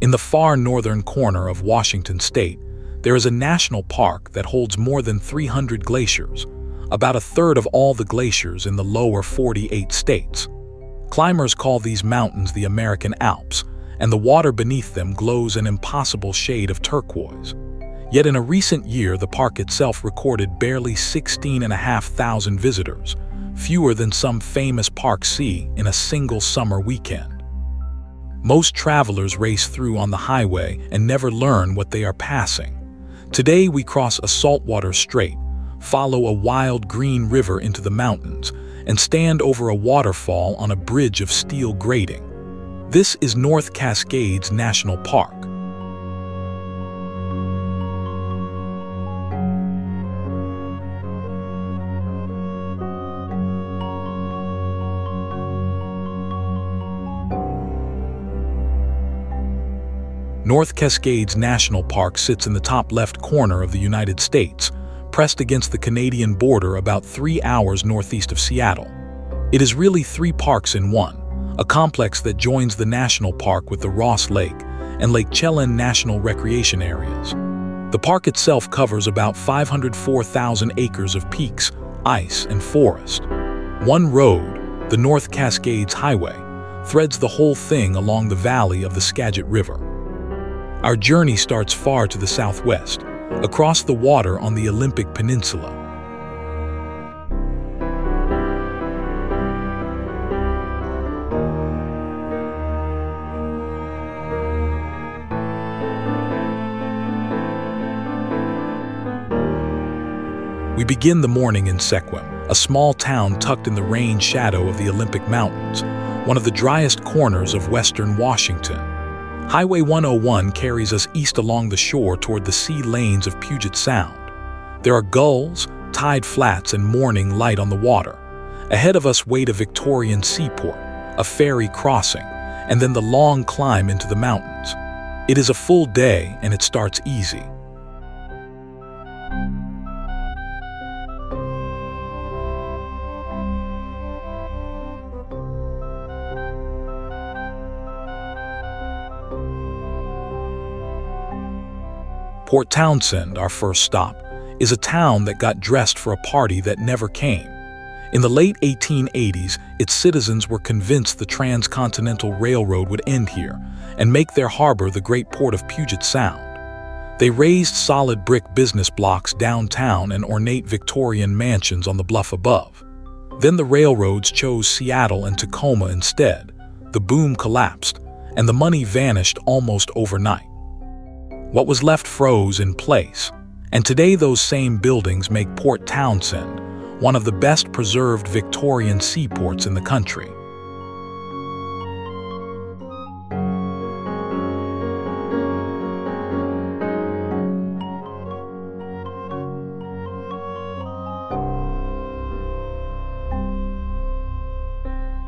In the far northern corner of Washington state, there is a national park that holds more than 300 glaciers, about a third of all the glaciers in the lower 48 states. Climbers call these mountains the American Alps, and the water beneath them glows an impossible shade of turquoise. Yet in a recent year, the park itself recorded barely 16,500 visitors, fewer than some famous parks see in a single summer weekend. Most travelers race through on the highway and never learn what they are passing. Today we cross a saltwater strait, follow a wild green river into the mountains, and stand over a waterfall on a bridge of steel grating. This is North Cascades National Park. North Cascades National Park sits in the top left corner of the United States, pressed against the Canadian border about 3 hours northeast of Seattle. It is really 3 parks in one, a complex that joins the national park with the Ross Lake and Lake Chelan National Recreation Areas. The park itself covers about 504,000 acres of peaks, ice, and forest. One road, the North Cascades Highway, threads the whole thing along the valley of the Skagit River. Our journey starts far to the southwest, across the water on the Olympic Peninsula. We begin the morning in Sequim, a small town tucked in the rain shadow of the Olympic Mountains, one of the driest corners of western Washington. Highway 101 carries us east along the shore toward the sea lanes of Puget Sound. There are gulls, tide flats, and morning light on the water. Ahead of us wait a Victorian seaport, a ferry crossing, and then the long climb into the mountains. It is a full day, and it starts easy. Port Townsend, our first stop, is a town that got dressed for a party that never came. In the late 1880s, its citizens were convinced the Transcontinental Railroad would end here and make their harbor the great port of Puget Sound. They raised solid brick business blocks downtown and ornate Victorian mansions on the bluff above. Then the railroads chose Seattle and Tacoma instead. The boom collapsed, and the money vanished almost overnight. What was left froze in place, and today those same buildings make Port Townsend one of the best preserved Victorian seaports in the country.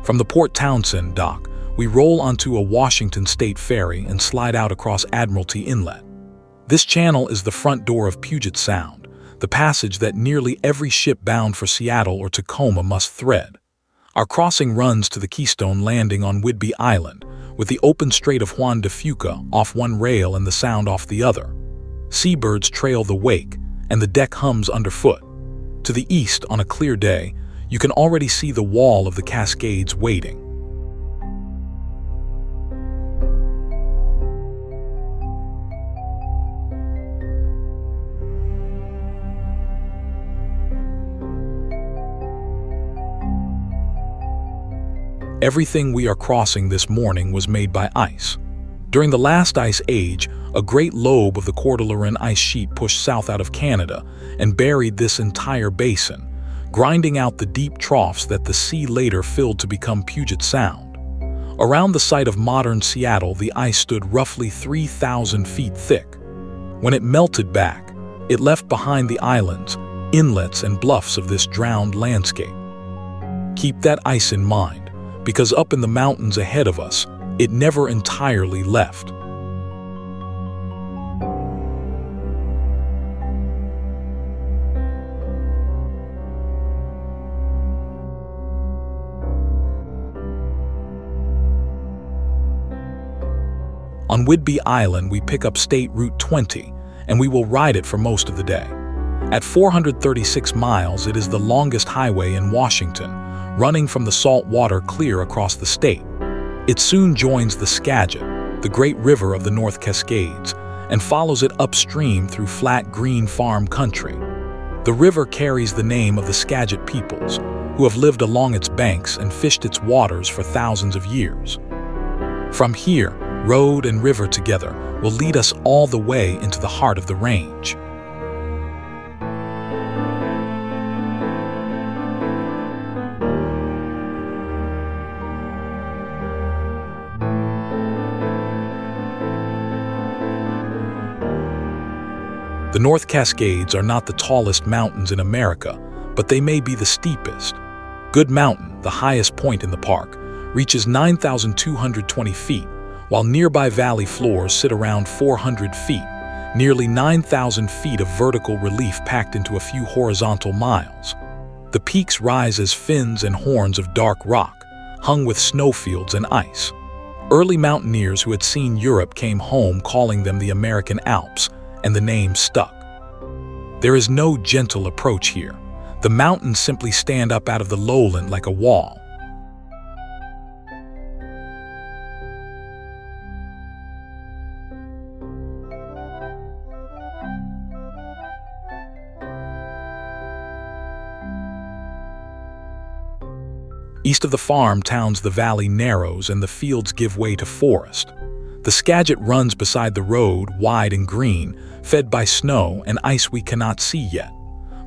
From the Port Townsend dock, we roll onto a Washington State ferry and slide out across Admiralty Inlet. This channel is the front door of Puget Sound, the passage that nearly every ship bound for Seattle or Tacoma must thread. Our crossing runs to the Keystone Landing on Whidbey Island, with the open Strait of Juan de Fuca off one rail and the Sound off the other. Seabirds trail the wake, and the deck hums underfoot. To the east, on a clear day, you can already see the wall of the Cascades waiting. Everything we are crossing this morning was made by ice. During the last ice age, a great lobe of the Cordilleran ice sheet pushed south out of Canada and buried this entire basin, grinding out the deep troughs that the sea later filled to become Puget Sound. Around the site of modern Seattle, the ice stood roughly 3,000 feet thick. When it melted back, it left behind the islands, inlets, and bluffs of this drowned landscape. Keep that ice in mind, because up in the mountains ahead of us, it never entirely left. On Whidbey Island, we pick up State Route 20, and we will ride it for most of the day. At 436 miles, it is the longest highway in Washington, running from the salt water clear across the state. It soon joins the Skagit, the great river of the North Cascades, and follows it upstream through flat green farm country. The river carries the name of the Skagit peoples, who have lived along its banks and fished its waters for thousands of years. From here, road and river together will lead us all the way into the heart of the range. The North Cascades are not the tallest mountains in America, but they may be the steepest. Good Mountain, the highest point in the park, reaches 9,220 feet, while nearby valley floors sit around 400 feet, nearly 9,000 feet of vertical relief packed into a few horizontal miles. The peaks rise as fins and horns of dark rock, hung with snowfields and ice. Early mountaineers who had seen Europe came home calling them the American Alps, and the name stuck. There is no gentle approach here. The mountains simply stand up out of the lowland like a wall. East of the farm towns, the valley narrows and the fields give way to forest. The Skagit runs beside the road, wide and green, fed by snow and ice we cannot see yet.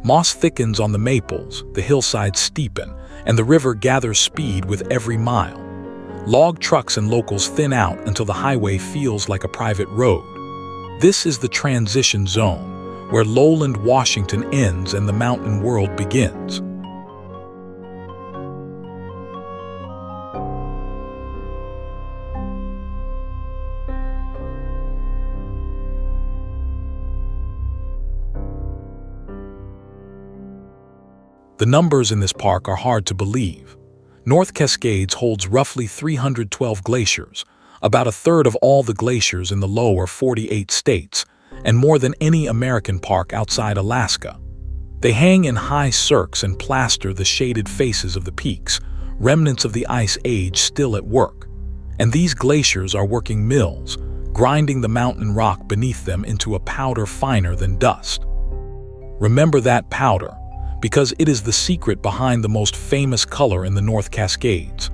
Moss thickens on the maples, the hillsides steepen, and the river gathers speed with every mile. Log trucks and locals thin out until the highway feels like a private road. This is the transition zone, where lowland Washington ends and the mountain world begins. The numbers in this park are hard to believe. North Cascades holds roughly 312 glaciers, about a third of all the glaciers in the lower 48 states, and more than any American park outside Alaska. They hang in high cirques and plaster the shaded faces of the peaks, remnants of the ice age still at work. And these glaciers are working mills, grinding the mountain rock beneath them into a powder finer than dust. Remember that powder, because it is the secret behind the most famous color in the North Cascades.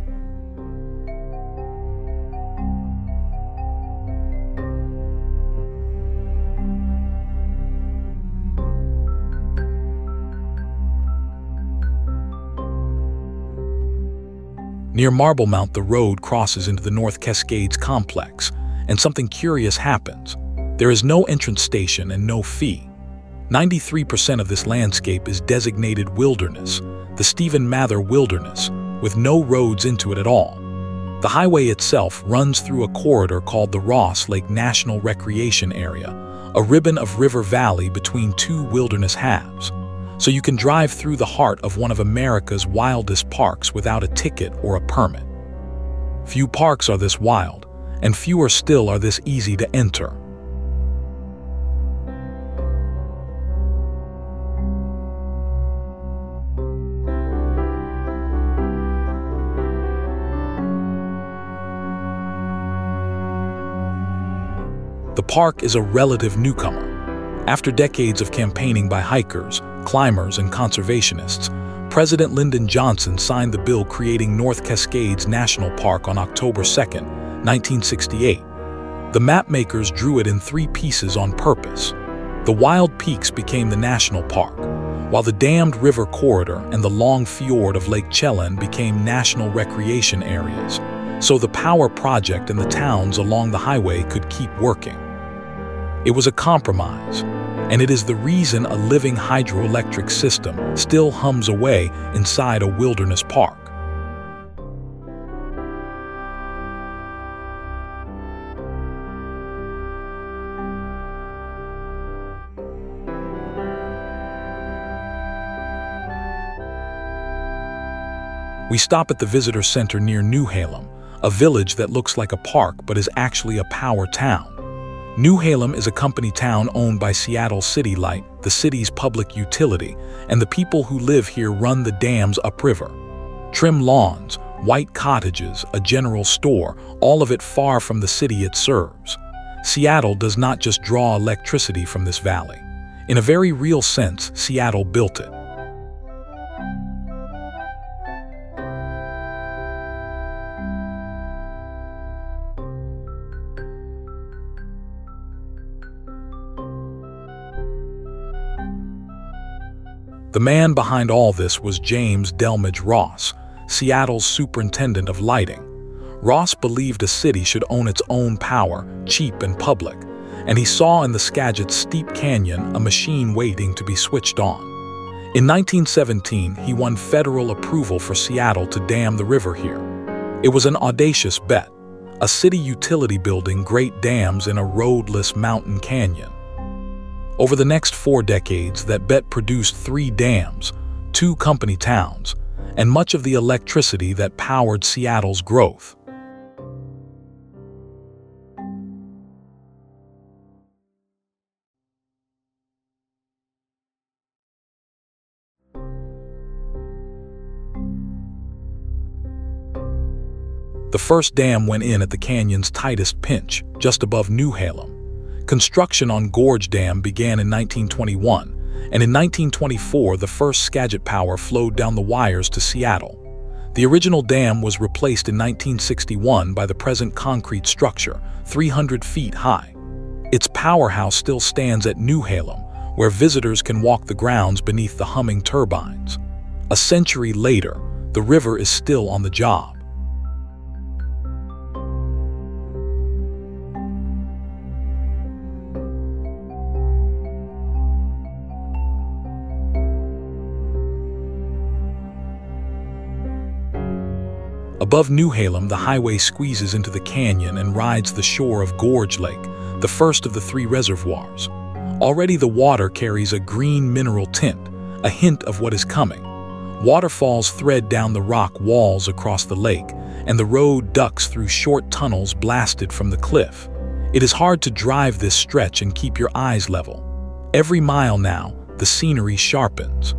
Near Marble Mount, the road crosses into the North Cascades complex, and something curious happens. There is no entrance station and no fee. 93% of this landscape is designated wilderness, the Stephen Mather Wilderness, with no roads into it at all. The highway itself runs through a corridor called the Ross Lake National Recreation Area, a ribbon of river valley between two wilderness halves. So you can drive through the heart of one of America's wildest parks without a ticket or a permit. Few parks are this wild, and fewer still are this easy to enter. The park is a relative newcomer. After decades of campaigning by hikers, climbers, and conservationists, President Lyndon Johnson signed the bill creating North Cascades National Park on October 2, 1968. The mapmakers drew it in 3 pieces on purpose. The wild peaks became the national park, while the dammed river corridor and the long fjord of Lake Chelan became national recreation areas, so the power project and the towns along the highway could keep working. It was a compromise, and it is the reason a living hydroelectric system still hums away inside a wilderness park. We stop at the visitor center near Newhalem, a village that looks like a park but is actually a power town. Newhalem is a company town owned by Seattle City Light, the city's public utility, and the people who live here run the dams upriver. Trim lawns, white cottages, a general store, all of it far from the city it serves. Seattle does not just draw electricity from this valley. In a very real sense, Seattle built it. The man behind all this was James Delmage Ross, Seattle's superintendent of lighting. Ross believed a city should own its own power, cheap and public, and he saw in the Skagit's steep canyon a machine waiting to be switched on. In 1917, he won federal approval for Seattle to dam the river here. It was an audacious bet, a city utility building great dams in a roadless mountain canyon. Over the next 4 decades, that bet produced 3 dams, 2 company towns, and much of the electricity that powered Seattle's growth. The first dam went in at the canyon's tightest pinch, just above Newhalem. Construction on Gorge Dam began in 1921, and in 1924 the first Skagit power flowed down the wires to Seattle. The original dam was replaced in 1961 by the present concrete structure, 300 feet high. Its powerhouse still stands at Newhalem, where visitors can walk the grounds beneath the humming turbines. A century later, the river is still on the job. Above Newhalem, the highway squeezes into the canyon and rides the shore of Gorge Lake, the first of the 3 reservoirs. Already the water carries a green mineral tint, a hint of what is coming. Waterfalls thread down the rock walls across the lake, and the road ducks through short tunnels blasted from the cliff. It is hard to drive this stretch and keep your eyes level. Every mile now, the scenery sharpens.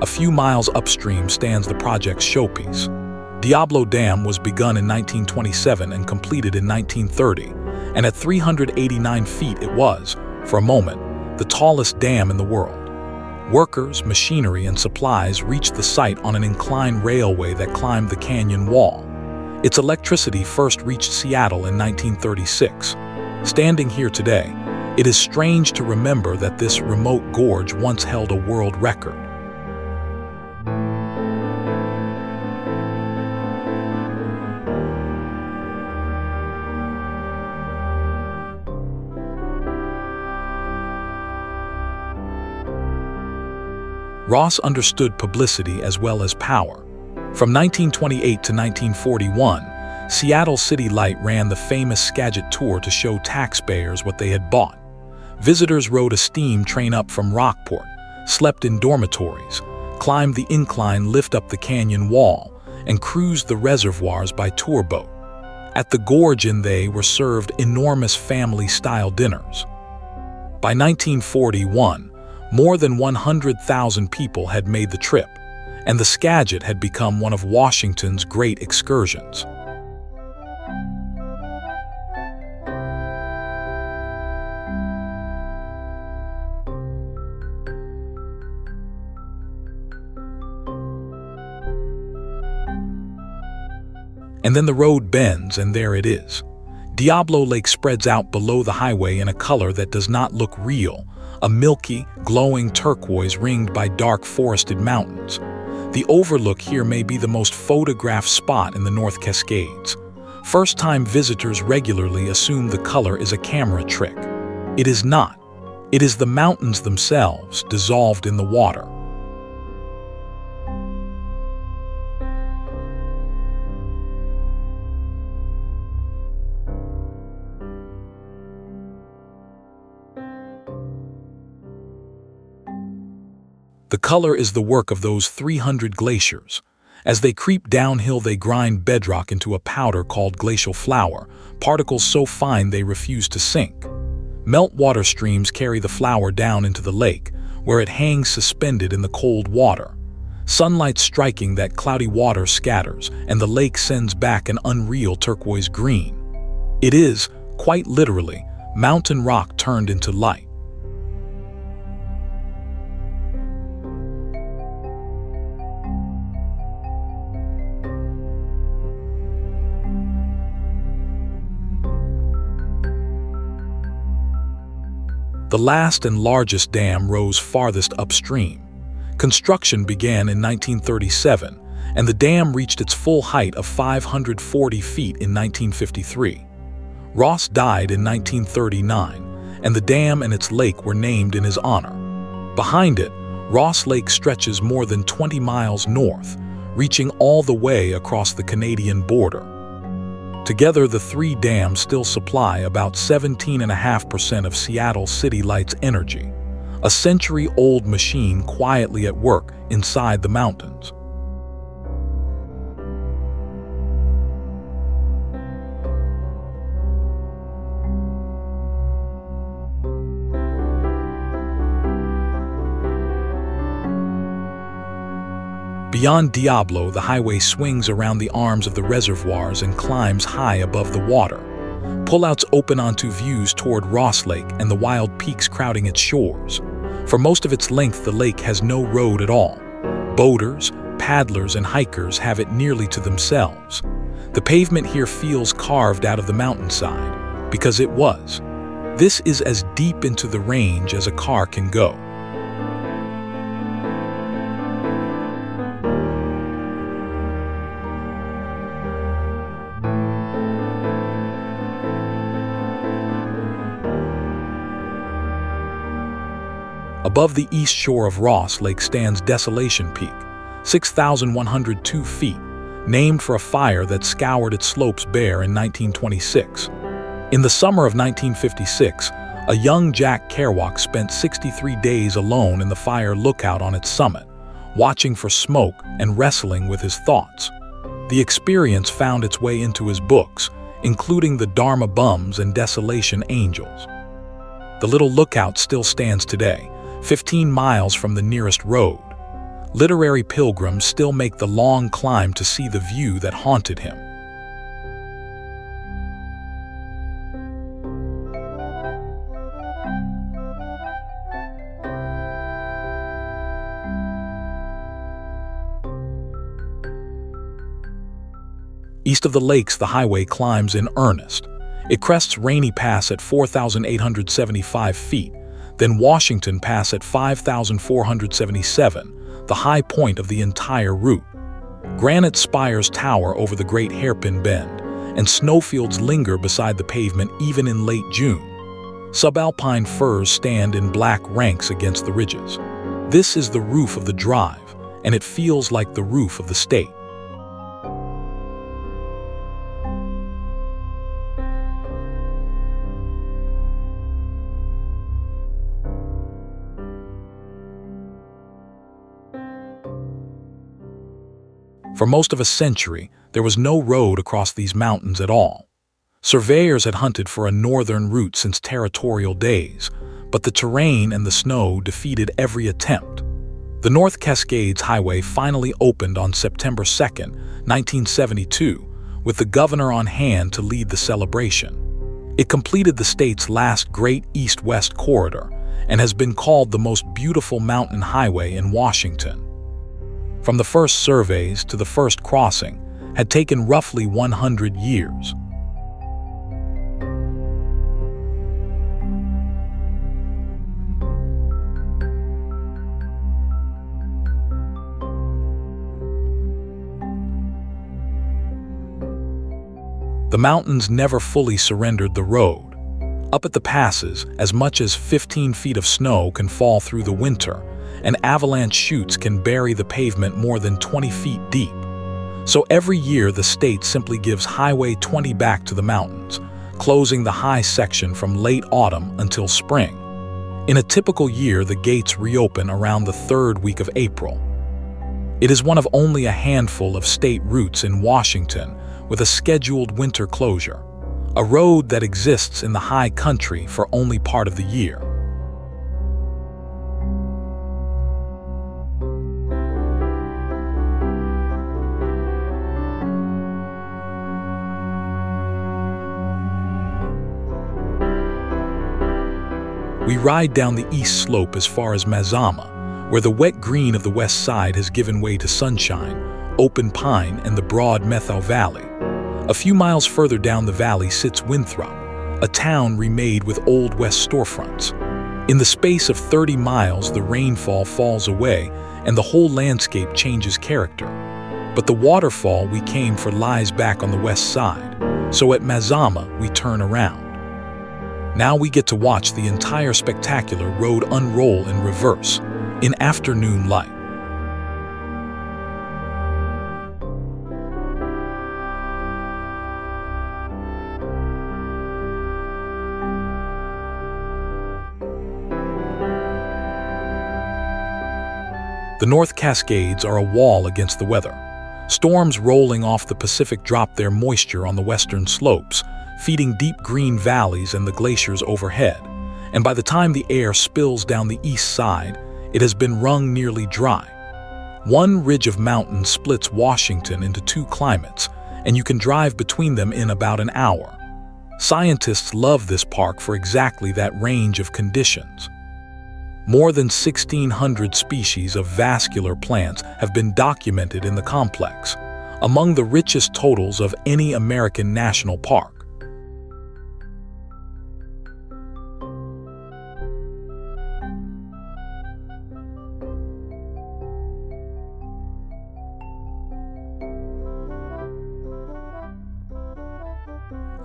A few miles upstream stands the project's showpiece. Diablo Dam was begun in 1927 and completed in 1930, and at 389 feet it was, for a moment, the tallest dam in the world. Workers, machinery, and supplies reached the site on an inclined railway that climbed the canyon wall. Its electricity first reached Seattle in 1936. Standing here today, it is strange to remember that this remote gorge once held a world record. Ross understood publicity as well as power. From 1928 to 1941, Seattle City Light ran the famous Skagit Tour to show taxpayers what they had bought. Visitors rode a steam train up from Rockport, slept in dormitories, climbed the incline lift up the canyon wall, and cruised the reservoirs by tour boat. At the gorge they were served enormous family-style dinners. By 1941, more than 100,000 people had made the trip, and the Skagit had become one of Washington's great excursions. And then the road bends, and there it is. Diablo Lake spreads out below the highway in a color that does not look real, a milky, glowing turquoise ringed by dark forested mountains. The overlook here may be the most photographed spot in the North Cascades. First-time visitors regularly assume the color is a camera trick. It is not. It is the mountains themselves, dissolved in the water. The color is the work of those 300 glaciers. As they creep downhill, they grind bedrock into a powder called glacial flour, particles so fine they refuse to sink. Meltwater streams carry the flour down into the lake, where it hangs suspended in the cold water. Sunlight striking that cloudy water scatters, and the lake sends back an unreal turquoise green. It is, quite literally, mountain rock turned into light. The last and largest dam rose farthest upstream. Construction began in 1937, and the dam reached its full height of 540 feet in 1953. Ross died in 1939, and the dam and its lake were named in his honor. Behind it, Ross Lake stretches more than 20 miles north, reaching all the way across the Canadian border. Together, the three dams still supply about 17.5% of Seattle City Light's energy, a century-old machine quietly at work inside the mountains. Beyond Diablo, the highway swings around the arms of the reservoirs and climbs high above the water. Pullouts open onto views toward Ross Lake and the wild peaks crowding its shores. For most of its length, the lake has no road at all. Boaters, paddlers, and hikers have it nearly to themselves. The pavement here feels carved out of the mountainside, because it was. This is as deep into the range as a car can go. Above the east shore of Ross Lake stands Desolation Peak, 6,102 feet, named for a fire that scoured its slopes bare in 1926. In the summer of 1956, a young Jack Kerouac spent 63 days alone in the fire lookout on its summit, watching for smoke and wrestling with his thoughts. The experience found its way into his books, including the Dharma Bums and Desolation Angels. The little lookout still stands today, 15 miles from the nearest road. Literary pilgrims still make the long climb to see the view that haunted him. East of the lakes, the highway climbs in earnest. It crests Rainy Pass at 4,875 feet, then Washington Pass at 5,477, the high point of the entire route. Granite spires tower over the Great Hairpin Bend, and snowfields linger beside the pavement even in late June. Subalpine firs stand in black ranks against the ridges. This is the roof of the drive, and it feels like the roof of the state. For most of a century, there was no road across these mountains at all. Surveyors had hunted for a northern route since territorial days, but the terrain and the snow defeated every attempt. The North Cascades Highway finally opened on September 2, 1972, with the governor on hand to lead the celebration. It completed the state's last great east-west corridor and has been called the most beautiful mountain highway in Washington. From the first surveys to the first crossing had taken roughly 100 years. The mountains never fully surrendered the road. Up at the passes, as much as 15 feet of snow can fall through the winter, and avalanche chutes can bury the pavement more than 20 feet deep. So every year the state simply gives Highway 20 back to the mountains, closing the high section from late autumn until spring. In a typical year, the gates reopen around the third week of April. It is one of only a handful of state routes in Washington with a scheduled winter closure, a road that exists in the high country for only part of the year. We ride down the east slope as far as Mazama, where the wet green of the west side has given way to sunshine, open pine, and the broad Methow Valley. A few miles further down the valley sits Winthrop, a town remade with Old West storefronts. In the space of 30 miles, the rainfall falls away and the whole landscape changes character. But the waterfall we came for lies back on the west side, so at Mazama we turn around. Now we get to watch the entire spectacular road unroll in reverse, in afternoon light. The North Cascades are a wall against the weather. Storms rolling off the Pacific drop their moisture on the western slopes, feeding deep green valleys and the glaciers overhead. And by the time the air spills down the east side, it has been wrung nearly dry. One ridge of mountains splits Washington into two climates, and you can drive between them in about an hour. Scientists love this park for exactly that range of conditions. More than 1,600 species of vascular plants have been documented in the complex, among the richest totals of any American national park.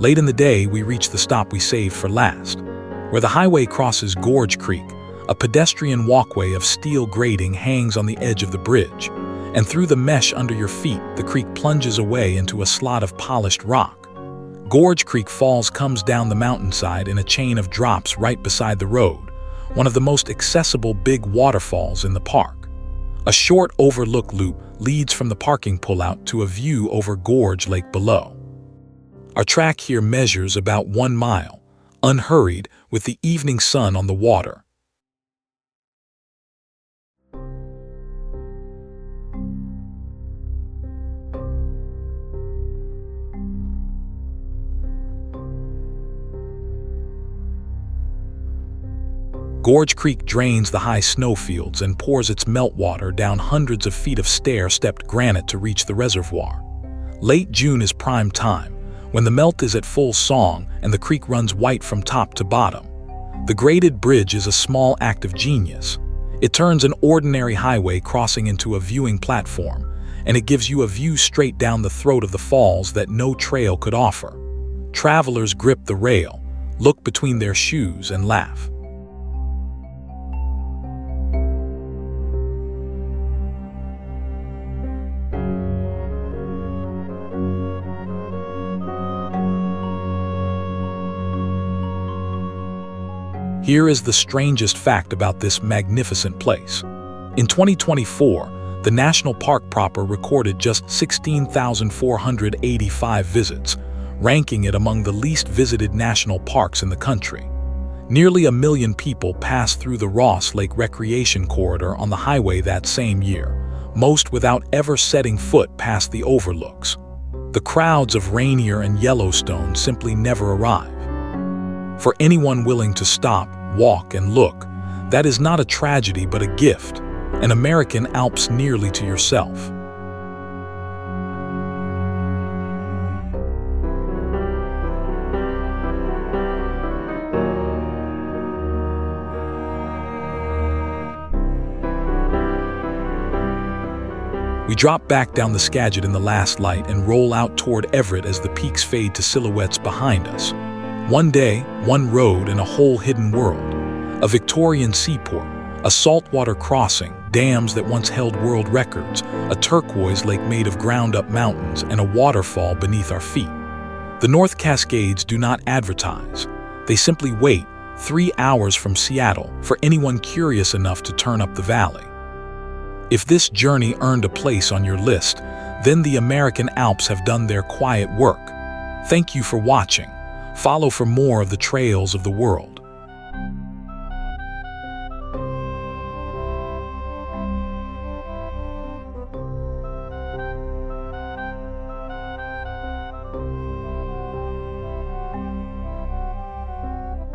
Late in the day, we reach the stop we saved for last, where the highway crosses Gorge Creek. A pedestrian walkway of steel grating hangs on the edge of the bridge, and through the mesh under your feet, the creek plunges away into a slot of polished rock. Gorge Creek Falls comes down the mountainside in a chain of drops right beside the road, one of the most accessible big waterfalls in the park. A short overlook loop leads from the parking pullout to a view over Gorge Lake below. Our track here measures about 1 mile, unhurried, with the evening sun on the water. Gorge Creek drains the high snowfields and pours its meltwater down hundreds of feet of stair-stepped granite to reach the reservoir. Late June is prime time, when the melt is at full song and the creek runs white from top to bottom. The graded bridge is a small act of genius. It turns an ordinary highway crossing into a viewing platform, and it gives you a view straight down the throat of the falls that no trail could offer. Travelers grip the rail, look between their shoes, and laugh. Here is the strangest fact about this magnificent place. In 2024, the national park proper recorded just 16,485 visits, ranking it among the least visited national parks in the country. Nearly 1 million people passed through the Ross Lake Recreation Corridor on the highway that same year, most without ever setting foot past the overlooks. The crowds of Rainier and Yellowstone simply never arrive. For anyone willing to stop, walk, and look, that is not a tragedy but a gift, an American Alps nearly to yourself. We drop back down the Skagit in the last light and roll out toward Everett as the peaks fade to silhouettes behind us. One day, one road, and a whole hidden world. A Victorian seaport, a saltwater crossing, dams that once held world records, a turquoise lake made of ground-up mountains, and a waterfall beneath our feet. The North Cascades do not advertise. They simply wait, 3 hours from Seattle for anyone curious enough to turn up the valley. If this journey earned a place on your list, then the American Alps have done their quiet work. Thank you for watching. Follow for more of the trails of the world.